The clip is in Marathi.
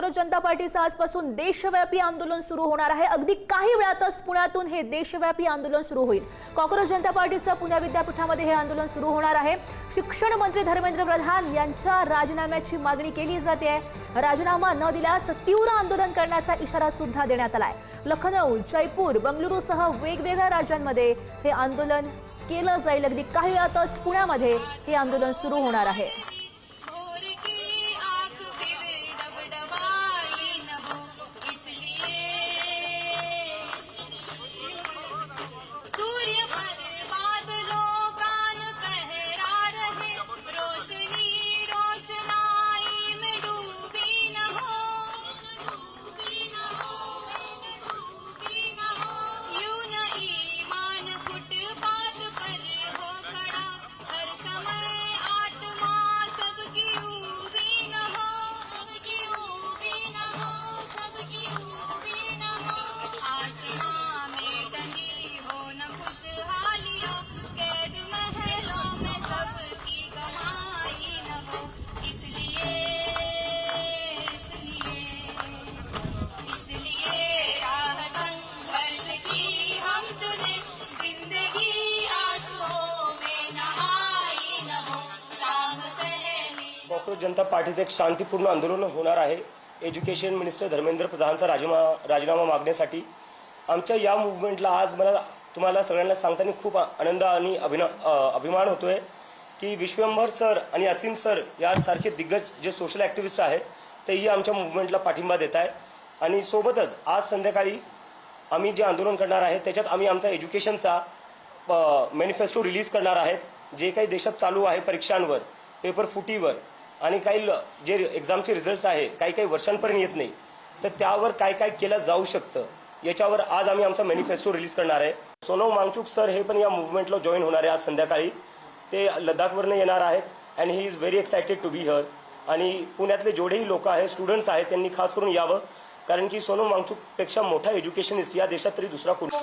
कॉंग्रेस जनता पार्टीचं आजपासून देशव्यापी आंदोलन सुरू होणार आहे। अगदी काही वेळातच पुण्यातून हे देशव्यापी आंदोलन सुरू होईल। काँग्रेस जनता पार्टीचं पुणे विद्यापीठामध्ये हे आंदोलन सुरू होणार आहे। शिक्षण मंत्री धर्मेंद्र प्रधान यांच्या राजीनाम्याची मागणी केली जाते आहे। राजीनामा न दिल्यास तीव्र आंदोलन करण्याचा इशारा सुद्धा देण्यात आलाय। लखनौ, जयपूर, बंगळुरूसह वेगवेगळ्या राज्यांमध्ये हे आंदोलन केलं जाईल। अगदी काही वेळातच पुण्यामध्ये हे आंदोलन सुरू होणार आहे। काँग्रेस जनता पार्टीचे एक शांतिपूर्ण आंदोलन होणार आहे। एज्युकेशन मिनिस्टर धर्मेंद्र प्रधानचा राजीनामा मागण्यासाठी आमच्या या मूव्हमेंटला आज मला तुम्हाला सगळ्यांना सांगताना खूप आनंद आणि अभिमान होतोय की विश्वंभर सर आणि असीम सर यासारखे दिग्गज जे सोशल ॲक्टिव्हिस्ट आहेत तेही आमच्या मूव्हमेंटला पाठिंबा देत आहेत। आणि सोबतच आज संध्याकाळी आम्ही जे आंदोलन करणार आहे त्याच्यात आम्ही आमचा एज्युकेशनचा मॅनिफेस्टो रिलीज करणार आहेत। जे काही देशात चालू आहे परीक्षांवर, पेपर फुटीवर आणि काही जे एक्झामचे रिझल्ट्स आहे काही वर्षांपर्यंत येत नाही, तर त्यावर काय काय केलं जाऊ शकतं याच्यावर आज आम्ही आमचा मॅनिफेस्टो रिलीज करणार आहे। सोनम वांगचुक सर हे पण या मूव्हमेंटला जॉईन होणार आहे। आज संध्याकाळी ते लडाखवरून येणार आहेत and he is very excited to be here. आणि पुण्यातले जेवढेही लोक आहेत, स्टुडंट्स आहेत, त्यांनी खास करून यावं, कारण की सोनम वांगचुकपेक्षा मोठा एज्युकेशनिस्ट या देशात तरी दुसरा कोणी